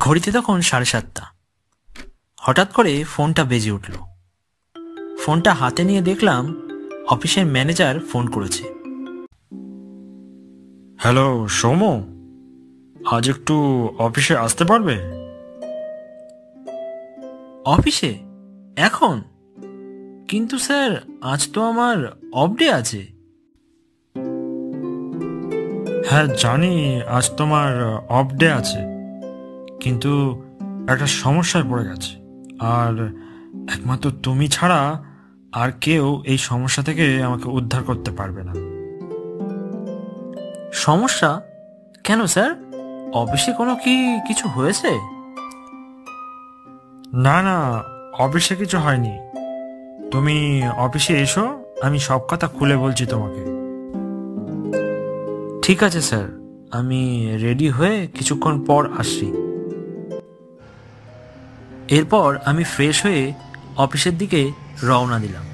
ঘড়িতে তখন 7:30। হঠাৎ করে ফোনটা বেজে উঠল। ফোনটা হাতে নিয়ে দেখলাম অফিসের ম্যানেজার ফোন করেছে। হ্যালো সৌম, আজ একটু অফিসে আসতে পারবে? অফিসে এখন? কিন্তু স্যার, আজ তো আমার অফ ডে আছে। হ্যাঁ জানি আজ তোমার অফ ডে আছে, কিন্তু একটা সমস্যায় পড়ে গেছে, আর একমাত্র তুমি ছাড়া আর কেউ এই সমস্যা থেকে আমাকে উদ্ধার করতে পারবে না। সমস্যা? কেন স্যার, অফিসে কোনো কিছু হয়েছে? না না, অফিসে কিছু হয়নি। তুমি অফিসে এসো, আমি সব কথা খুলে বলছি তোমাকে। ঠিক আছে স্যার, আমি রেডি হয়ে কিছুক্ষণ পর আসছি। এরপর আমি ফ্রেশ হয়ে অফিসের দিকে রওনা দিলাম।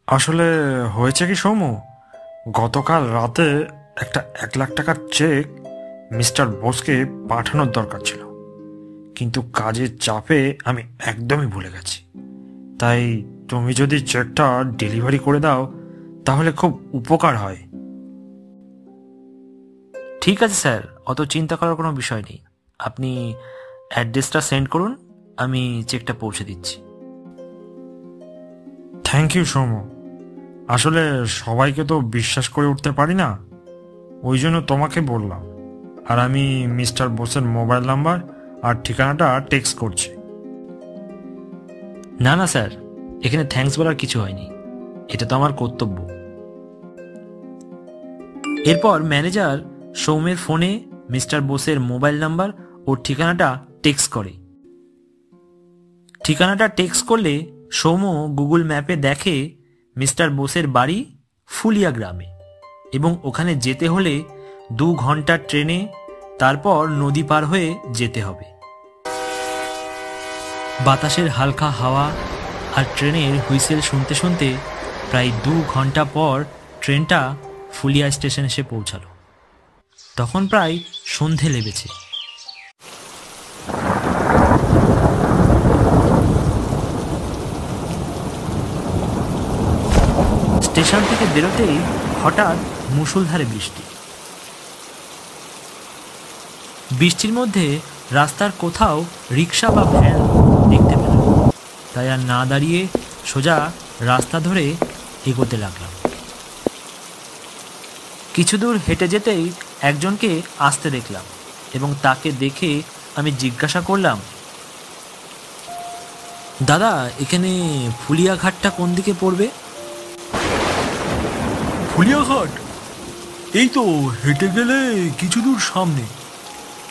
আসলে হয়েছে কি সৌম, গতকাল রাতে একটা 1,00,000 টাকার চেক মিস্টার বোসকে পাঠানোর দরকার ছিল, কিন্তু কাজের চাপে আমি একদমই ভুলে গেছি। তাই তুমি যদি চেকটা ডেলিভারি করে দাও তাহলে খুব উপকার হয়। ঠিক আছে স্যার, অত চিন্তা করার কোনো বিষয় নেই। আপনি অ্যাড্রেসটা সেন্ড করুন, আমি চেকটা পৌঁছে দিচ্ছি। থ্যাংক ইউ সৌম। আসলে সবাইকে তো বিশ্বাস করে উঠতে পারি না, ওই জন্য তোমাকে বললাম। আর আমি মিস্টার বোসের মোবাইল নাম্বার আর ঠিকানাটা টেক্সট করছি। না না স্যার, এখানে থ্যাঙ্কস বলার কিছু হয়নি, এটা তো আমার কর্তব্য। এরপর ম্যানেজার সৌমের ফোনে মিস্টার বোসের মোবাইল নাম্বার ও ঠিকানাটা টেক্সট করে। ঠিকানাটা টেক্সট করলে সৌম গুগল ম্যাপে দেখে মিস্টার বোসের বাড়ি ফুলিয়া গ্রামে, এবং ওখানে যেতে হলে 2 ঘন্টার ট্রেনে, তারপর নদী পার হয়ে যেতে হবে। বাতাসের হালকা হাওয়া আর ট্রেনের হুইসেল শুনতে শুনতে প্রায় 2 ঘন্টা পর ট্রেনটা ফুলিয়া স্টেশন এসে পৌঁছালো। তখন প্রায় সন্ধে লেগেছে। স্টেশন থেকে বেরোতেই হঠাৎ মুষলধারে বৃষ্টি। বৃষ্টির মধ্যে রাস্তার কোথাও রিক্সা বা ভ্যান দেখতে পেলাম, তাই আর না দাঁড়িয়ে সোজা রাস্তা ধরে এগোতে লাগলাম। কিছু দূর হেঁটে যেতেই একজনকে আসতে দেখলাম, এবং তাকে দেখে আমি জিজ্ঞাসা করলাম, দাদা, এখানে ফুলিয়া ঘাটটা কোন দিকে পড়বে? ফুলিয়াঘাট এই তো হেঁটে গেলে কিছু দূর সামনে,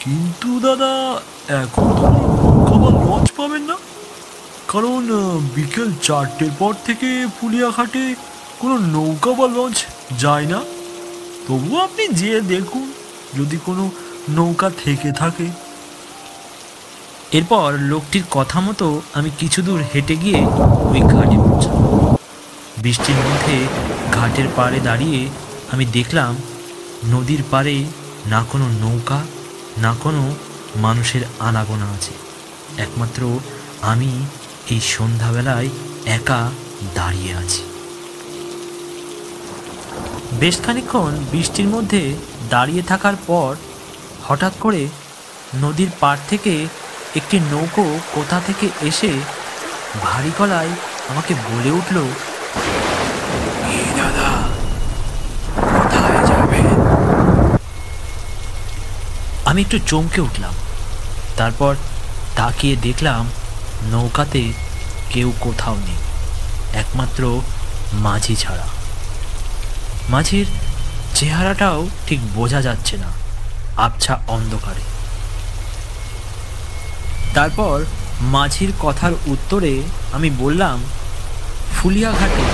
কিন্তু দাদা এখন তো নৌকা বা লঞ্চ পাবেন না, কারণ বিকেল 4টের পর থেকে ফুলিয়াঘাটে কোনো নৌকা বা লঞ্চ যায় না। তবুও আপনি যেয়ে দেখুন যদি কোনো নৌকা থেকে থাকে। এরপর লোকটির কথা মতো আমি কিছু দূর হেঁটে গিয়ে ওই ঘাটে পৌঁছালাম। বৃষ্টির মধ্যে ঘাটের পাড়ে দাঁড়িয়ে আমি দেখলাম নদীর পাড়ে না কোনো নৌকা, না কোনো মানুষের আনাগোনা আছে। একমাত্র আমি এই সন্ধ্যাবেলায় একা দাঁড়িয়ে আছি। বেশ খানিকক্ষণ বৃষ্টির মধ্যে দাঁড়িয়ে থাকার পর হঠাৎ করে নদীর পাড় থেকে একটি নৌকো কোথা থেকে এসে ভারী গলায় আমাকে বলে উঠল, দাদা, কোথায় যাবে? আমি একটু চমকে উঠলাম। তারপর তাকিয়ে দেখলাম নৌকাতে কেউ কোথাও নেই, একমাত্র মাঝি ছাড়া। মাঝির চেহারাটাও ঠিক বোঝা যাচ্ছে না, আবছা অন্ধকারে। তারপর মাঝির কথার উত্তরে আমি বললাম, ফুলিয়া ঘাটে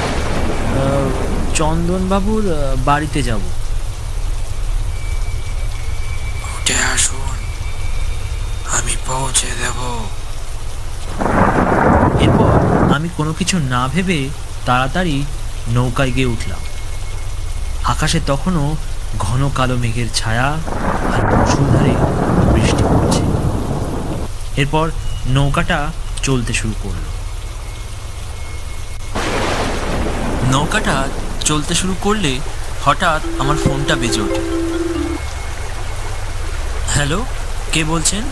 চন্দনবাবুর বাড়িতে যাব। উঠে আসুন, আমি পৌঁছে দেব। এরপর আমি কোনো কিছু না ভেবে তাড়াতাড়ি নৌকায় গিয়ে উঠলাম। আকাশে তখনও ঘন কালো মেঘের ছায়া আর মুষলধারে বৃষ্টি। পড়ছে। এরপর নৌকাটা চলতে শুরু করলো। নৌকাটা চলতে শুরু করলে হঠাৎ আমার ফোনটা বেজে ওঠে। হ্যালো, কে বলছেন?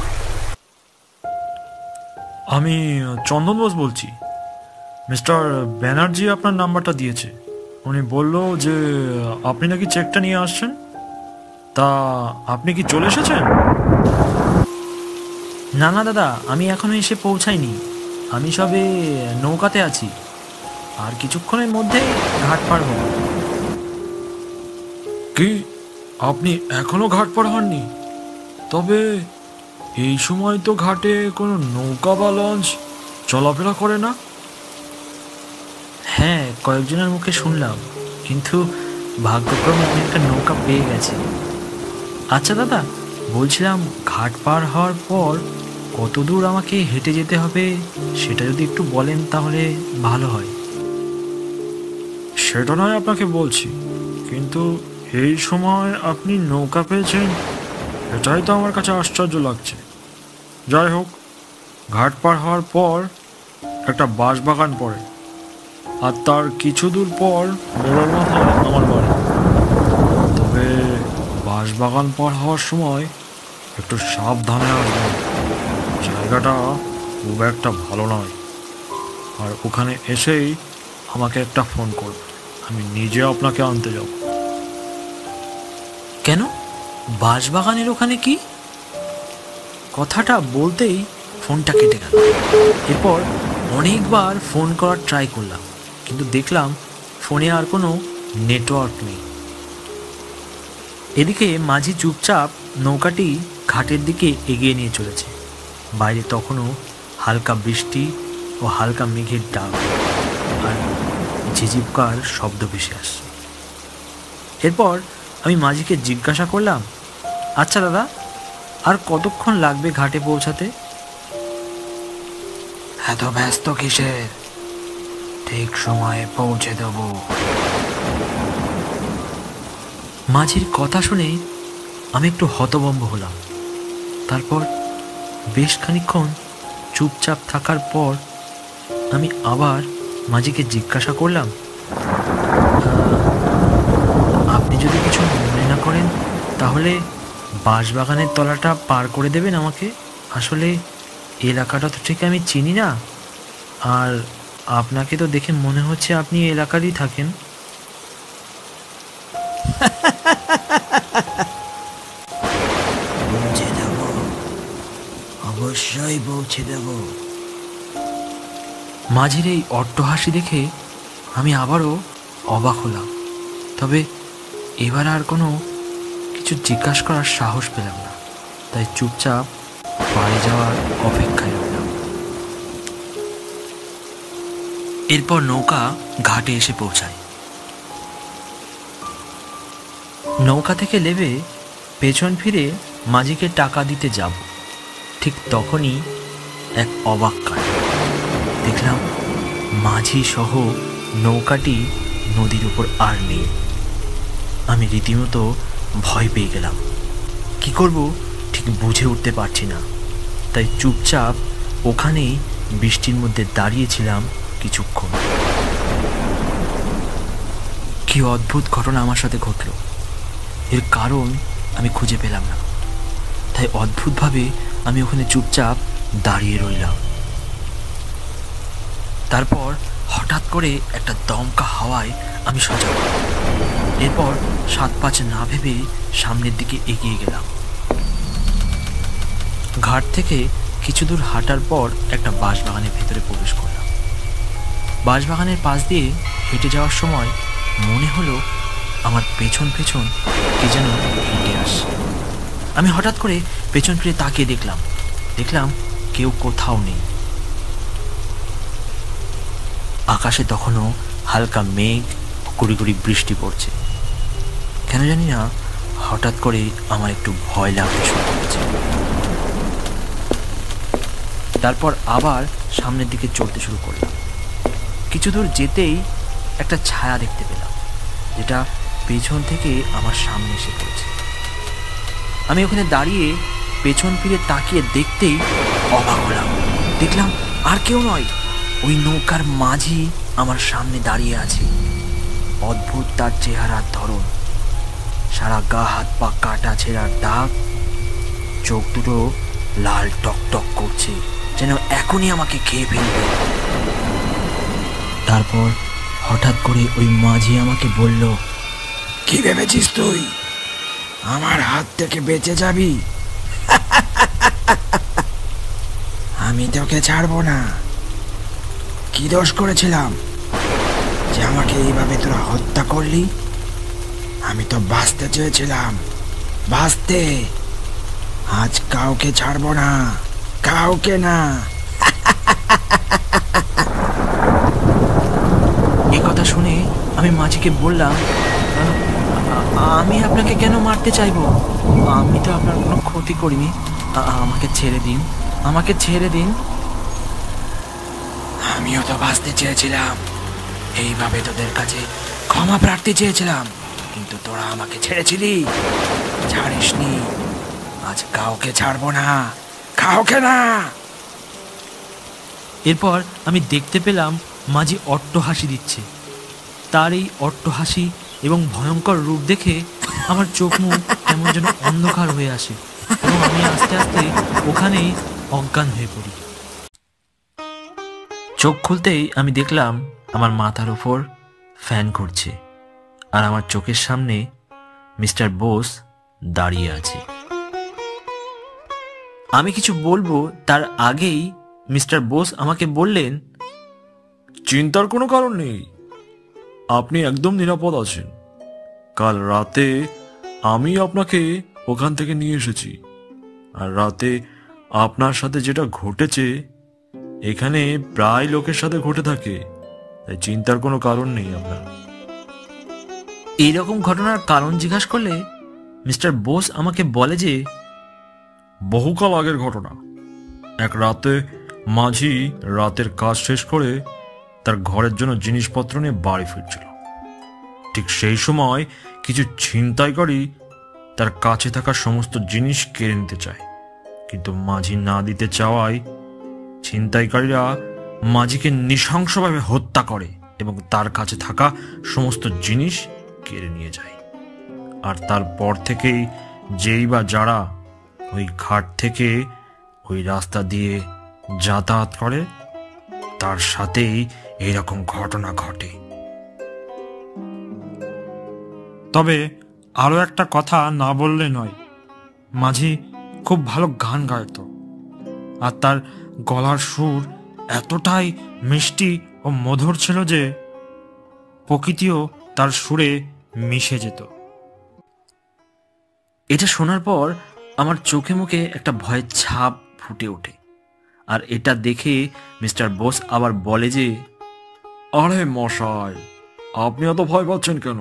আমি চন্দন বোস বলছি। মিস্টার ব্যানার্জি আপনার নাম্বারটা দিয়েছে। উনি বলল যে আপনি নাকি চেকটা নিয়ে আসছেন। তা আপনি কি চলে এসেছেন? না না দাদা, আমি এখনো এসে পৌঁছাইনি। আমি সবে নৌকাতে আছি, আর কিছুক্ষণের মধ্যে ঘাট পার হব। কি, আপনি এখনো ঘাট পার হননি? তবে এই সময় তো ঘাটে কোনো নৌকা বা লঞ্চ চলাফেরা করে না। হ্যাঁ, কয়েকজনের মুখে শুনলাম, কিন্তু ভাগ্যক্রমে আমি একটা নৌকা পেয়ে গেছি। আচ্ছা দাদা, বলছিলাম ঘাট পার হওয়ার পর কত দূর আমাকে হেঁটে যেতে হবে সেটা যদি একটু বলেন তাহলে ভালো হয়। সেটা নয় আপনাকে বলছি, কিন্তু এই সময় আপনি নৌকা পেয়েছেন, এটাই তো আমার কাছে আশ্চর্য লাগছে। যাই হোক, ঘাট পার হওয়ার পর একটা বাঁশবাগান পড়ে, আর তার কিছু দূর পর মোড়ের মাথায় আমার বাড়ি। তবে বাঁশবাগান পার হওয়ার সময় একটু সাবধানে আসবেন। জায়গাটা খুব একটা ভালো নয়। আর ওখানে এসেই আমাকে একটা ফোন করবে, আমি নিজে আপনাকে আনতে যাব। কেন, বাঁশবাগানের ওখানে কি? কথাটা বলতেই ফোনটা কেটে গেল। এরপর অনেকবার ফোন করার ট্রাই করলাম, কিন্তু দেখলাম ফোনে আর কোনো নেটওয়ার্ক নেই। এদিকে মাঝি চুপচাপ নৌকাটি ঘাটের দিকে এগিয়ে নিয়ে চলেছে। বাইরে তখনও হালকা বৃষ্টি ও হালকা মেঘের ডাক আর ঝিঝিপকার শব্দ ভেসে আসছে। এরপর আমি মাঝিকে জিজ্ঞাসা করলাম, আচ্ছা দাদা, আর কতক্ষণ লাগবে ঘাটে পৌঁছাতে? এত ব্যস্ত কিসের, ঠিক সময়ে পৌঁছে দেব। মাঝির কথা শুনে আমি একটু হতভম্ব হলাম। তারপর বেশ খানিকক্ষণ চুপচাপ থাকার পর আমি আবার মাঝিকে জিজ্ঞাসা করলাম, আপনি যদি কিছু মনে না করেন তাহলে বাঁশবাগানের তলাটা পার করে দেবেন আমাকে। আসলে এলাকাটা তো ঠিক আমি চিনি না, আর আপনাকে তো দেখে মনে হচ্ছে আপনি এই এলাকারই থাকেন। পৌঁছে দেব, অবশ্যই পৌঁছে দেব। মাঝির এই অট্টহাসি দেখে আমি আবারও অবাক হলাম। তবে এবার আর কোনো কিছু জিজ্ঞাসা করার সাহস পেলাম না, তাই চুপচাপ বাড়ি যাওয়ার অপেক্ষায় রইলাম। এরপর নৌকা ঘাটে এসে পৌঁছায়। নৌকা থেকে নেমে পেছন ফিরে মাঝিকে টাকা দিতে যাব, ঠিক তখনই এক অবাক কাণ্ড দেখলাম। মাঝি সহ নৌকাটি নদীর উপর আর নেই। আমি রীতিমতো ভয় পেয়ে গেলাম। কি করব ঠিক বুঝে উঠতে পারছি না, তাই চুপচাপ ওখানেই বৃষ্টির মধ্যে দাঁড়িয়েছিলাম কিছুক্ষণ। কি অদ্ভুত ঘটনা আমার সাথে ঘটল, এর কারণ আমি খুঁজে পেলাম না, তাই অদ্ভুতভাবে আমি ওখানে চুপচাপ দাঁড়িয়ে রইলাম। তারপর হঠাৎ করে একটা দমকা হাওয়ায় আমি সজাগ। এরপর 7-5 না ভেবে সামনের দিকে এগিয়ে গেলাম। ঘাট থেকে কিছু দূর হাঁটার পর একটা বাঁশবাগানের ভেতরে প্রবেশ করলাম। বাঁশবাগানের পাশ দিয়ে হেঁটে যাওয়ার সময় মনে হলো আমার পেছন পেছন কে যেন হেঁটে আসছে। আমি হঠাৎ করে পেছন ফিরে তাকিয়ে দেখলাম কেউ কোথাও নেই। আকাশে তখনও হালকা মেঘ, গুড়ি গুড়ি বৃষ্টি পড়ছে। কেন জানি না হঠাৎ করে আমার একটু ভয় লাগতে শুরু করেছে। তারপর আবার সামনের দিকে চলতে শুরু করলাম। কিছু দূর যেতেই একটা ছায়া দেখতে পেলাম, যেটা পেছন থেকে আমার সামনে এসে পড়েছে। আমি ওখানে দাঁড়িয়ে পেছন ফিরে তাকিয়ে দেখতেই অবাক হলাম। দেখলাম আর কেউ নয়, ওই নৌকার মাঝি আমার সামনে দাঁড়িয়ে আছে। অদ্ভুত তার চেহারার ধরন, সারা গা হাত পা কাটা ছেঁড়ার দাগ, চোখ দুটো লাল টকটক করছে, যেন এখনই আমাকে খেয়ে ফেলবে। তারপর হঠাৎ করে ওই মাঝি আমাকে বলল, কি ভেবেছিস তুই আমার হাত থেকে বেঁচে যাবি? আমি তোকে ছাড়বো না। কি দোষ করেছিলাম যে আমাকে এইভাবে তোরা হত্যা করলি? আমি তো বাঁচতে চেয়েছিলাম, বাঁচতে। আজ কাউকে ছাড়বো না, কাউকে না। এ কথা শুনে আমি মাঝিকে বললাম, আমি আপনাকে কেন মারতে চাইবো? আমি তো আপনার কোনো ক্ষতি করিনি। আমাকে ছেড়ে দিন, আমাকে ছেড়ে দিন। আমিও তো বাঁচতে চেয়েছিলাম, এইভাবে তোদের কাছে ক্ষমা প্রার্থী চেয়েছিলাম, কিন্তু তোরা আমাকে ছেড়েছিলি, ছাড়িসনি। আজ কাউকে ছাড়বো না, কাউকে না। এরপর আমি দেখতে পেলাম মাঝি অট্টহাসি দিচ্ছে। তার এই অট্টহাসি এবং ভয়ঙ্কর রূপ দেখে আমার চোখ মুখ কেমন যেন অন্ধকার হয়ে আসে এবং আমি আস্তে আস্তে ওখানেই অজ্ঞান হয়ে পড়ি। চোখ খুলতেই আমি দেখলাম আমার মাথার উপর ফ্যান ঘুরছে আর আমার চোখের সামনে মিস্টার বোস দাঁড়িয়ে আছে। আমি কিছু বলবো তার আগেই মিস্টার বোস আমাকে বললেন, চিন্তার কোনো কারণ নেই, আপনি একদম নিরাপদ আছেন। কাল রাতে আমি আপনাকে ওখান থেকে নিয়ে এসেছি, আর রাতে আপনার সাথে যেটা ঘটেছে এখানে প্রায় লোকের সাথে ঘটে থাকে, তাই চিন্তার কোনো কারণ নেই আপনার। এইরকম ঘটনার কারণ জিজ্ঞাসা করলে মিস্টার বোস আমাকে বলে যে, বহুকাল আগের ঘটনা। এক রাতে মাঝি রাতের কাজ শেষ করে তার ঘরের জন্য জিনিসপত্র নিয়ে বাড়ি ফিরছিল। ঠিক সেই সময় কিছু ছিনতাইকারী তার কাছে থাকা সমস্ত জিনিস কেড়ে নিতে চায়, কিন্তু মাঝি না দিতে চাওয়ায় ছিনতাইকারীরা মাঝিকে নৃশংসভাবে হত্যা করে এবং তার কাছে থাকা সমস্ত জিনিস কেড়ে নিয়ে যায়। আর তারপর থেকেই যেই বা যারা ওই ঘাট থেকে ওই রাস্তা দিয়ে যাতায়াত করে তার সাথেই এইরকম ঘটনা ঘটে। তবে আরও একটা কথা না বললে নয়, মাঝি খুব ভালো গান গাইত, আর তার গলার সুর এতটাই মিষ্টি ও মধুর ছিল যে প্রকৃতিও তার সুরে মিশে যেত। এটা শোনার পর আমার চোখে মুখে একটা ভয়ের ছাপ ফুটে ওঠে। আর এটা দেখে মিস্টার বোস আবার বলে যে, আরে মশাই, আপনি এত ভয় পাচ্ছেন কেন?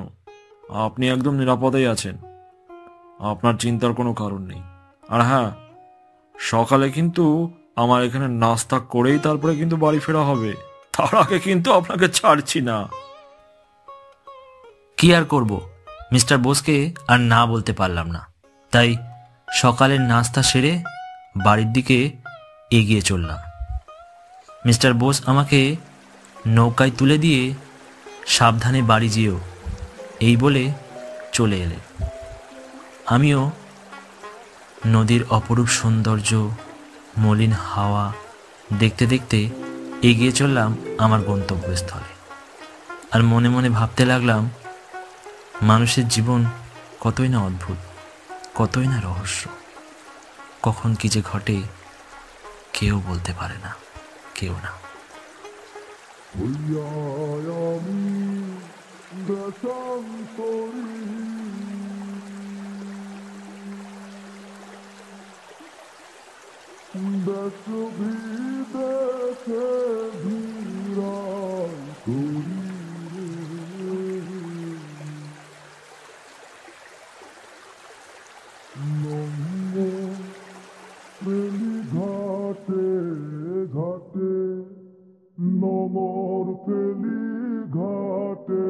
আপনি একদম নিরাপদেই আছেন, আপনার চিন্তার কোনো কারণ নেই। আর হ্যাঁ, সকালে কিন্তু আমার এখানে নাস্তা করেই তারপরে কিন্তু বাড়ি ফেরা হবে, তার আগে কিন্তু আপনাকে ছাড়ছি না। কি আর করব, মিস্টার বোসকে আর না বলতে পারলাম না। তাই সকালের নাস্তা সেরে বাড়ির দিকে এগিয়ে চললাম। মিস্টার বোস আমাকে নৌকায় তুলে দিয়ে সাবধানে বাড়ি যেও এই বলে চলে এলেন। আমিও নদীর অপরূপ সৌন্দর্য, মলিন হাওয়া দেখতে দেখতে এগিয়ে চললাম আমার গন্তব্যস্থলে। আর মনে মনে ভাবতে লাগলাম, মানুষের জীবন কতই না অদ্ভুত, কতই না রহস্য। কখন কি যে ঘটে কেউ বলতে পারে না, কেউ না। ঘাটে ঘাটে নমর পেলি ঘাটে